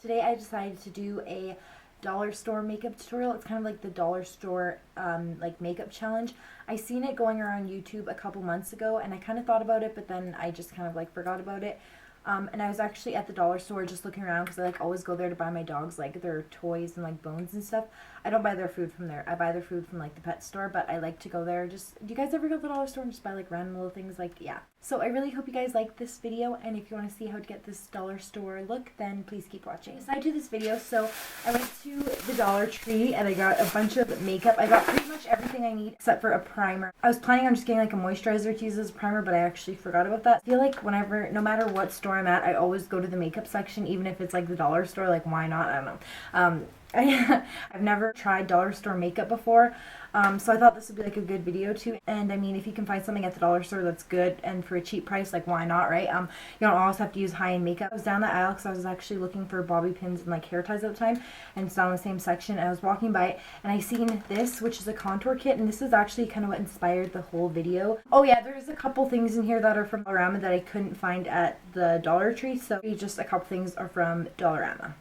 Today I decided to do a dollar store makeup tutorial. It's kind of like the dollar store like makeup challenge. I seen it going around YouTube a couple months ago and I kind of thought about it, but then I just kind of like forgot about it. And I was actually at the dollar store just looking around because I like always go there to buy my dogs like their toys and like bones and stuff. I don't buy their food from there. I buy their food from like the pet store, but I like to go there. Just, do you guys ever go to the dollar store and just buy like random little things? Like, yeah. So I really hope you guys like this video, and if you want to see how to get this dollar store look, then please keep watching. So I do this video, so I went to the Dollar Tree and I got a bunch of makeup. I got pretty much everything I need except for a primer. I was planning on just getting like a moisturizer to use as a primer, but I actually forgot about that. I feel like whenever, no matter what store I'm at, I always go to the makeup section, even if it's like the dollar store. Like, why not? I don't know. I've never tried dollar store makeup before, so I thought this would be like a good video too. And I mean, if you can find something at the dollar store that's good and for a cheap price, like why not, right? You don't always have to use high-end makeup. I was down the aisle because I was actually looking for bobby pins and like hair ties at the time, and it's down the same section. And I was walking by it and I seen this, which is a contour kit, and this is actually kind of what inspired the whole video. Oh yeah, there's a couple things in here that are from Dollarama that I couldn't find at the Dollar Tree, so just a couple things are from Dollarama.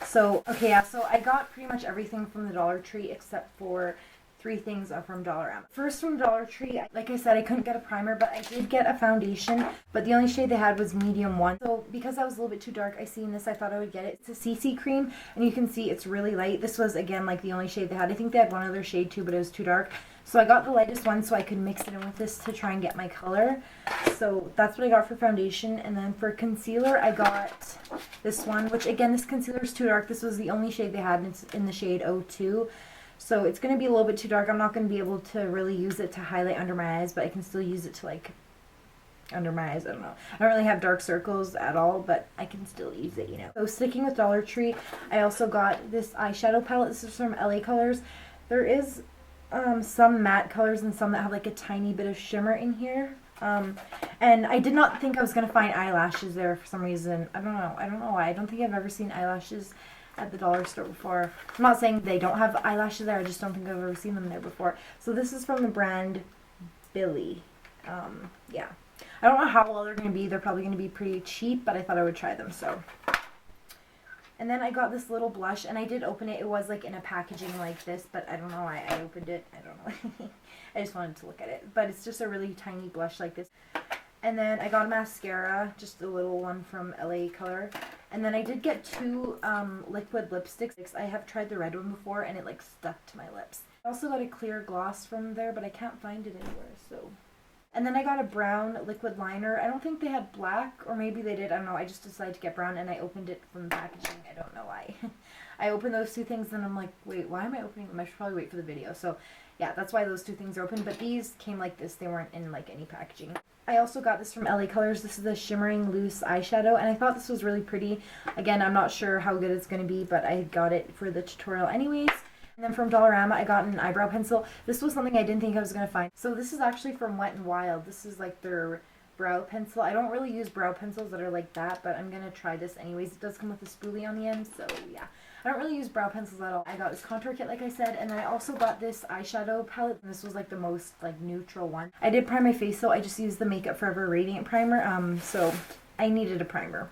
So, okay, yeah, so I got pretty much everything from the Dollar Tree except for 3 things are from Dollarama. First, from Dollar Tree, like I said, I couldn't get a primer, but I did get a foundation, but the only shade they had was medium 1. So because I was a little bit too dark, I seen this, I thought I would get it. It's a CC cream, and you can see it's really light. This was, again, like the only shade they had. I think they had one other shade too, but it was too dark. So I got the lightest one so I could mix it in with this to try and get my color. So that's what I got for foundation. And then for concealer, I got this one, which again, this concealer is too dark. This was the only shade they had, and it's in the shade 02. So it's going to be a little bit too dark. I'm not going to be able to really use it to highlight under my eyes, but I can still use it to like under my eyes. I don't know. I don't really have dark circles at all, but I can still use it, you know. So sticking with Dollar Tree, I also got this eyeshadow palette. This is from LA Colors. There is some matte colors and some that have like a tiny bit of shimmer in here. And I did not think I was going to find eyelashes there for some reason. I don't know why. I don't think I've ever seen eyelashes at the dollar store before. I'm not saying they don't have eyelashes there, I just don't think I've ever seen them there before. So this is from the brand Billy. Yeah. I don't know how well they're going to be. They're probably going to be pretty cheap, but I thought I would try them, so. And then I got this little blush, and I did open it. It was like in a packaging like this, but I don't know why I opened it. I don't know. I just wanted to look at it. But it's just a really tiny blush like this. And then I got a mascara, just a little one from LA Color. And then I did get 2 liquid lipsticks. I have tried the red one before, and it like stuck to my lips. I also got a clear gloss from there, but I can't find it anywhere, so. And then I got a brown liquid liner. I don't think they had black, or maybe they did. I don't know. I just decided to get brown, and I opened it from the packaging. I don't know why. I opened those 2 things, and I'm like, wait, why am I opening them? I should probably wait for the video. So, yeah, that's why those 2 things are open. But these came like this. They weren't in, like, any packaging. I also got this from LA Colors. This is a shimmering loose eyeshadow, and I thought this was really pretty. Again, I'm not sure how good it's going to be, but I got it for the tutorial anyways. And then from Dollarama, I got an eyebrow pencil. This was something I didn't think I was going to find. So this is actually from Wet n Wild. This is like their brow pencil. I don't really use brow pencils that are like that, but I'm going to try this anyways. It does come with a spoolie on the end, so yeah. I don't really use brow pencils at all. I got this contour kit, like I said, and then I also got this eyeshadow palette. This was like the most like neutral one. I did prime my face, so I just used the Makeup Forever Radiant Primer, so I needed a primer.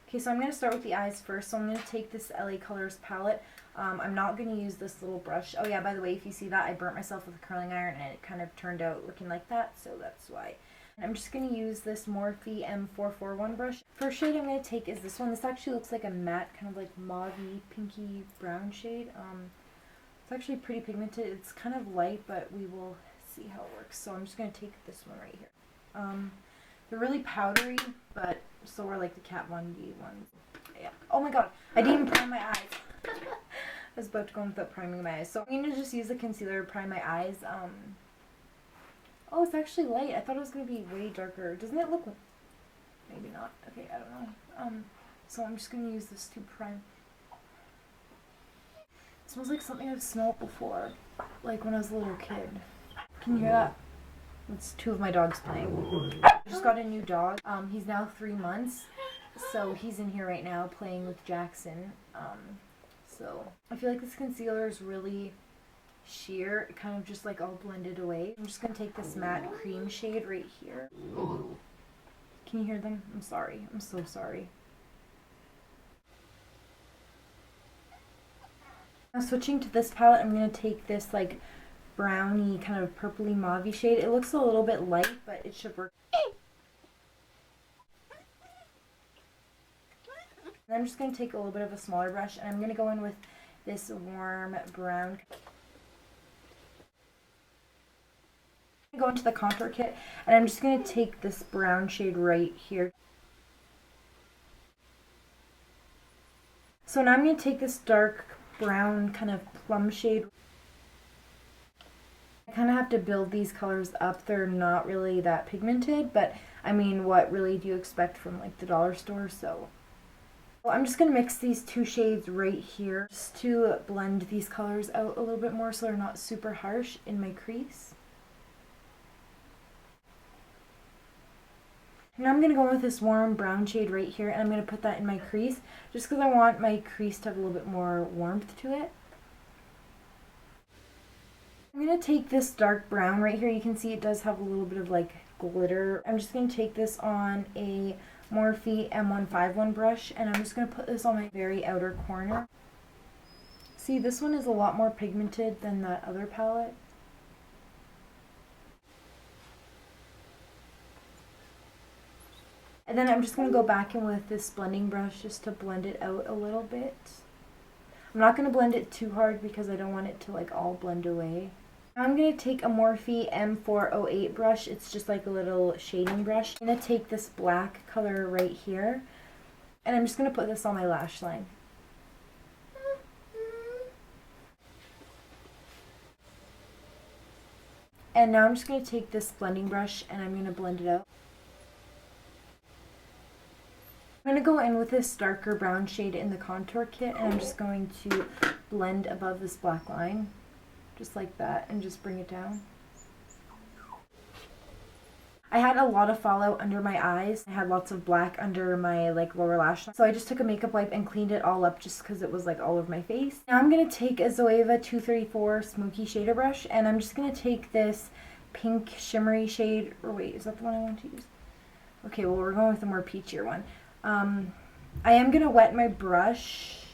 Okay, so I'm going to start with the eyes first. So I'm going to take this LA Colors palette. I'm not going to use this little brush. Oh yeah, by the way, if you see that, I burnt myself with a curling iron and it kind of turned out looking like that, so that's why. And I'm just going to use this Morphe M441 brush. First shade I'm going to take is this one. This actually looks like a matte, kind of like mauve-y, pinky brown shade. It's actually pretty pigmented. It's kind of light, but we will see how it works. So I'm just going to take this one right here. They're really powdery, but so are like the Kat Von D ones. Yeah. Oh my god, I didn't even prime my eyes. I was about to go in without priming my eyes. So I'm going to just use the concealer to prime my eyes. Oh, it's actually light. I thought it was going to be way darker. Doesn't it look like... Maybe not. Okay, I don't know. So I'm just going to use this to prime. It smells like something I've smelled before. Like when I was a little kid. Can you hear that? It's 2 of my dogs playing. I just got a new dog. He's now 3 months. So he's in here right now playing with Jackson. So I feel like this concealer is really sheer. It kind of just like all blended away. I'm just going to take this matte cream shade right here. Can you hear them? I'm sorry. I'm so sorry. Now switching to this palette, I'm going to take this like browny kind of purpley mauve shade. It looks a little bit light, but it should work. And I'm just going to take a little bit of a smaller brush, and I'm going to go in with this warm brown. Go into the contour kit, and I'm just going to take this brown shade right here. So now I'm going to take this dark brown kind of plum shade. I kind of have to build these colors up. They're not really that pigmented, but I mean, what really do you expect from like the dollar store? So I'm just going to mix these two shades right here just to blend these colors out a little bit more so they're not super harsh in my crease. Now I'm going to go in with this warm brown shade right here, and I'm going to put that in my crease just because I want my crease to have a little bit more warmth to it. I'm going to take this dark brown right here. You can see it does have a little bit of like glitter. I'm just going to take this on a Morphe M151 brush, and I'm just going to put this on my very outer corner. See, this one is a lot more pigmented than that other palette. And then I'm just going to go back in with this blending brush just to blend it out a little bit. I'm not going to blend it too hard because I don't want it to like all blend away. Now I'm going to take a Morphe M408 brush. It's just like a little shading brush. I'm going to take this black color right here, and I'm just going to put this on my lash line. And now I'm just going to take this blending brush and I'm going to blend it out. I'm going to go in with this darker brown shade in the contour kit, and I'm just going to blend above this black line, just like that, and just bring it down. I had a lot of fallout under my eyes. I had lots of black under my like lower lash line. So I just took a makeup wipe and cleaned it all up just because it was like all over my face. Now I'm going to take a Zoeva 234 Smoky Shader Brush, and I'm just going to take this pink shimmery shade, or wait, is that the one I want to use? Okay, well we're going with the more peachier one. I am going to wet my brush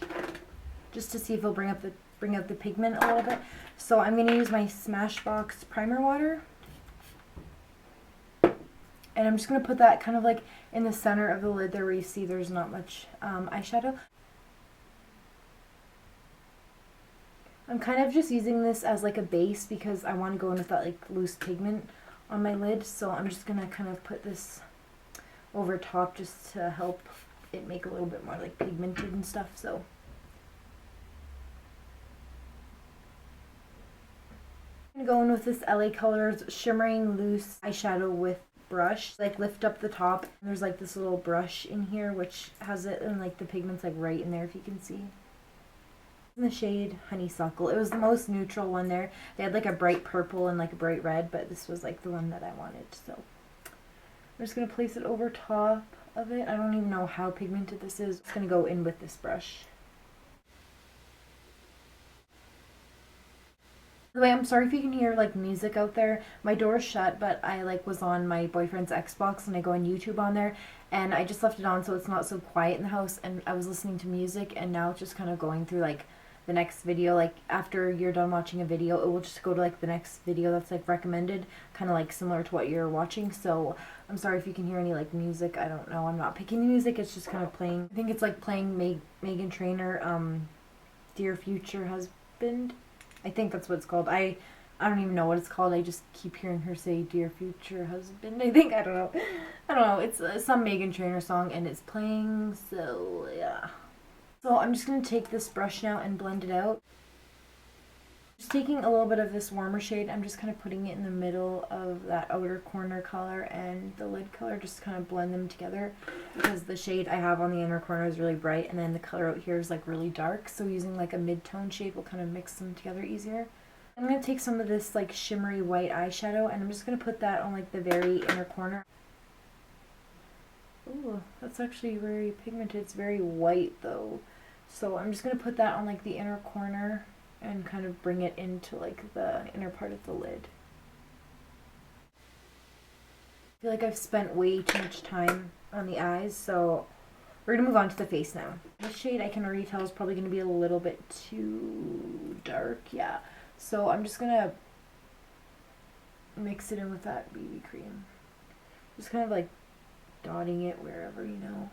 just to see if it'll bring out the pigment a little bit. So I'm going to use my Smashbox primer water. And I'm just going to put that kind of like in the center of the lid there where you see there's not much eyeshadow. I'm kind of just using this as like a base because I want to go in with that like loose pigment on my lid. So I'm just going to kind of put this over top just to help it make a little bit more like pigmented and stuff. So I'm going to go in with this LA Colors Shimmering Loose Eyeshadow with brush. Like lift up the top, and there's like this little brush in here which has it, and like the pigment's like right in there if you can see. In the shade Honeysuckle. It was the most neutral one there. They had like a bright purple and like a bright red, but this was like the one that I wanted. So I'm just going to place it over top of it. I don't even know how pigmented this is. It's going to go in with this brush. By the way, I'm sorry if you can hear like music out there. My door's shut, but I like was on my boyfriend's Xbox and I go on YouTube on there, and I just left it on so it's not so quiet in the house, and I was listening to music, and now it's just kind of going through like the next video. Like after you're done watching a video, it will just go to like the next video that's like recommended, kind of like similar to what you're watching. So I'm sorry if you can hear any like music. I don't know. I'm not picking the music. It's just kind of playing. I think it's like playing Meghan Trainor, Dear Future Husband. I think that's what it's called. I don't even know what it's called. I just keep hearing her say Dear Future Husband. I think, I don't know. It's some Meghan Trainor song and it's playing, so yeah. So I'm just going to take this brush now and blend it out. Just taking a little bit of this warmer shade, I'm just kind of putting it in the middle of that outer corner color and the lid color, just to kind of blend them together, because the shade I have on the inner corner is really bright and then the color out here is like really dark, so using like a mid-tone shade will kind of mix them together easier. I'm going to take some of this like shimmery white eyeshadow, and I'm just going to put that on like the very inner corner. Ooh, that's actually very pigmented. It's very white though. So I'm just going to put that on like the inner corner and kind of bring it into like the inner part of the lid. I feel like I've spent way too much time on the eyes, so We're gonna move on to the face now. This shade I can already tell is probably gonna be a little bit too dark, yeah. So I'm just gonna mix it in with that BB cream. Just kind of like dotting it wherever, you know.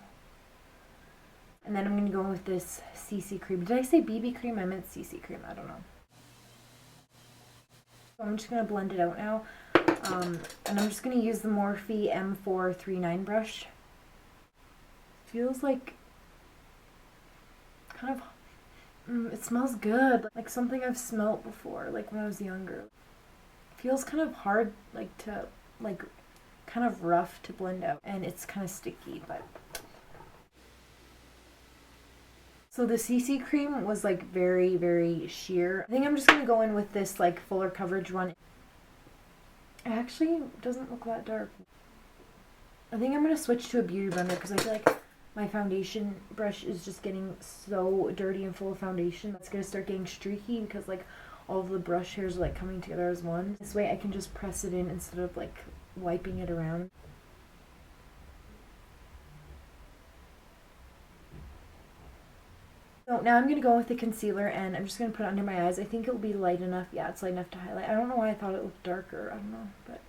And then I'm gonna go in with this CC cream. Did I say BB cream? I meant CC cream, I don't know. So I'm just gonna blend it out now. And I'm just gonna use the Morphe M439 brush. Feels like kind of, it smells good, like something I've smelt before, like when I was younger. Feels kind of hard, like to, like kind of rough to blend out, and it's kind of sticky, but. So the CC cream was like very, very sheer. I think I'm just gonna go in with this like fuller coverage one. It actually doesn't look that dark. I think I'm gonna switch to a beauty blender because I feel like my foundation brush is just getting so dirty and full of foundation. It's gonna start getting streaky because like all of the brush hairs are like coming together as one. This way I can just press it in instead of like wiping it around. So now I'm going to go with the concealer and I'm just going to put it under my eyes. I think it will be light enough. Yeah, it's light enough to highlight. I don't know why I thought it looked darker. I don't know, but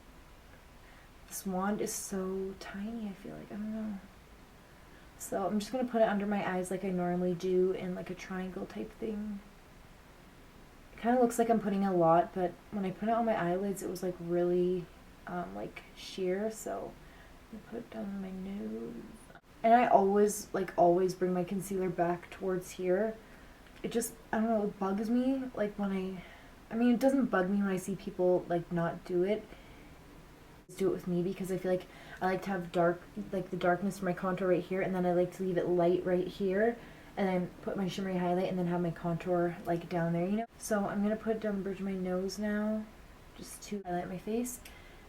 this wand is so tiny, I feel like. I don't know. So I'm just going to put it under my eyes like I normally do in like a triangle type thing. It kind of looks like I'm putting a lot, but when I put it on my eyelids, it was like really like sheer. So I'm going to put it down on my nose. And I always bring my concealer back towards here. It just, I don't know, it bugs me, like when I mean, it doesn't bug me when I see people, like, not do it. Do it with me because I feel like I like to have dark, like the darkness for my contour right here, and then I like to leave it light right here, and then put my shimmery highlight, and then have my contour, like, down there, you know? So I'm going to put it down the bridge of my nose now, just to highlight my face,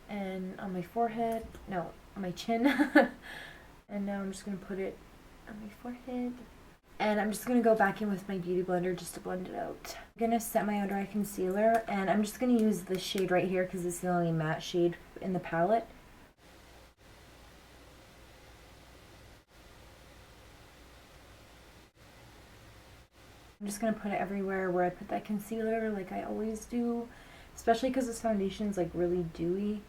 and on my forehead, no, on my chin. And now I'm just going to put it on my forehead. And I'm just going to go back in with my beauty blender just to blend it out. I'm going to set my under eye concealer. And I'm just going to use this shade right here because it's the only matte shade in the palette. I'm just going to put it everywhere where I put that concealer like I always do. Especially because this foundation is like really dewy.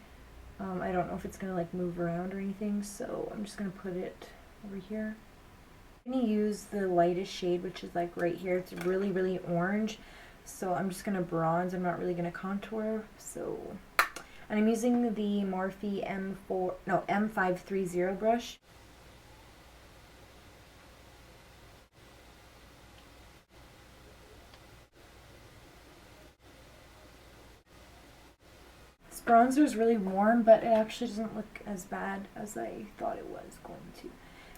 I don't know if it's going to like move around or anything, so I'm just going to put it over here. I'm going to use the lightest shade, which is like right here. It's really, really orange, so I'm just going to bronze. I'm not really going to contour, so. And I'm using the Morphe M530 brush. Bronzer is really warm, but it actually doesn't look as bad as I thought it was going to.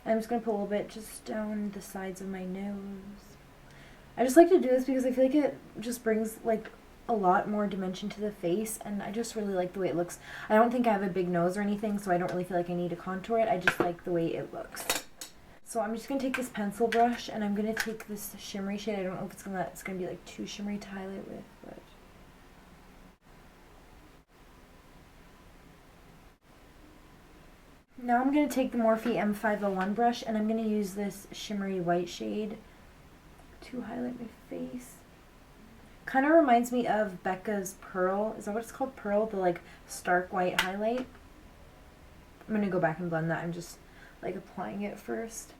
And I'm just going to put a little bit just down the sides of my nose. I just like to do this because I feel like it just brings like a lot more dimension to the face, and I just really like the way it looks. I don't think I have a big nose or anything, so I don't really feel like I need to contour it. I just like the way it looks. So I'm just going to take this pencil brush, and I'm going to take this shimmery shade. I don't know if it's going to be like too shimmery to highlight with, but now I'm going to take the Morphe M501 brush, and I'm going to use this shimmery white shade to highlight my face. Kind of reminds me of Becca's Pearl. Is that what it's called? Pearl? The like stark white highlight. I'm going to go back and blend that. I'm just like applying it first.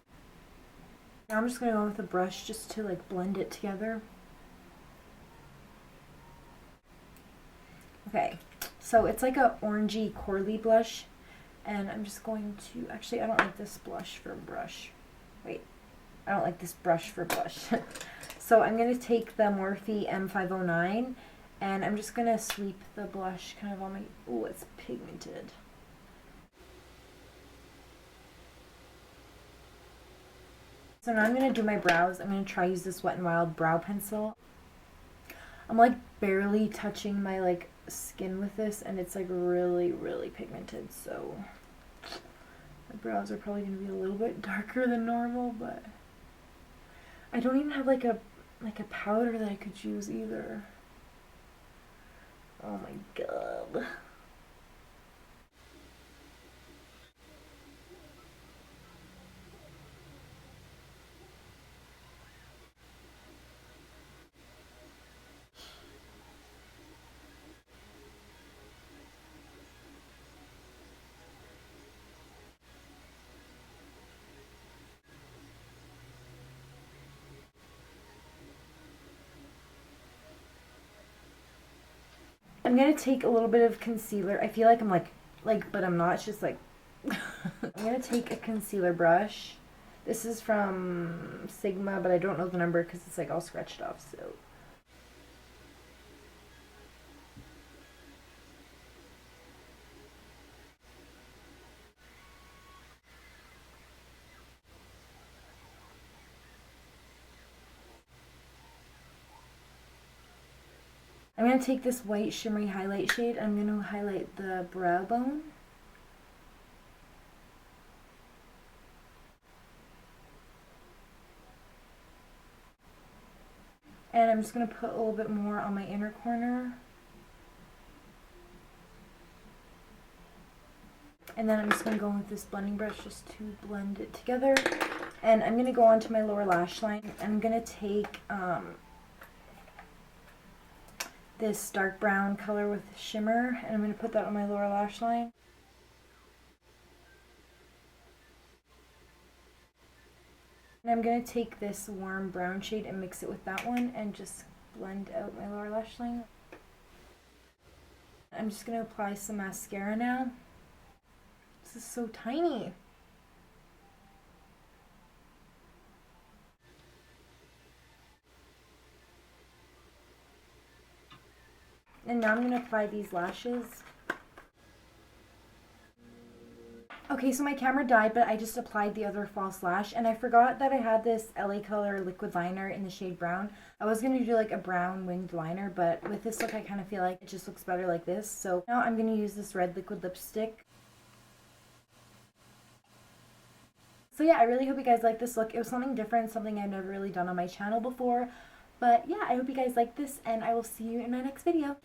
Now I'm just going to go with a brush just to like blend it together. Okay, so it's like a orangey corally blush. And I'm just going to, actually I don't like this blush for brush. Wait, I don't like this brush for blush. So I'm going to take the Morphe M509 and I'm just going to sweep the blush kind of on my, oh, it's pigmented. So now I'm going to do my brows. I'm going to try use this Wet n Wild brow pencil. I'm like barely touching my like skin with this, and it's like really, really pigmented, so my brows are probably going to be a little bit darker than normal, but I don't even have like a powder that I could use either. Oh my god. I'm going to take a little bit of concealer. I feel like I'm like, but I'm not. It's just like, I'm going to take a concealer brush. This is from Sigma, but I don't know the number because it's like all scratched off, so. I'm going to take this white shimmery highlight shade. I'm going to highlight the brow bone. And I'm just going to put a little bit more on my inner corner. And then I'm just going to go in with this blending brush just to blend it together. And I'm going to go on to my lower lash line. I'm going to take this dark brown color with shimmer, and I'm going to put that on my lower lash line. And I'm going to take this warm brown shade and mix it with that one and just blend out my lower lash line. I'm just going to apply some mascara now. This is so tiny. And now I'm going to apply these lashes. Okay, so my camera died, but I just applied the other false lash, and I forgot that I had this LA Color liquid liner in the shade brown. I was going to do like a brown winged liner, but with this look I kind of feel like it just looks better like this. So now I'm going to use this red liquid lipstick. So yeah, I really hope you guys like this look. It was something different, something I've never really done on my channel before. But yeah, I hope you guys like this, and I will see you in my next video.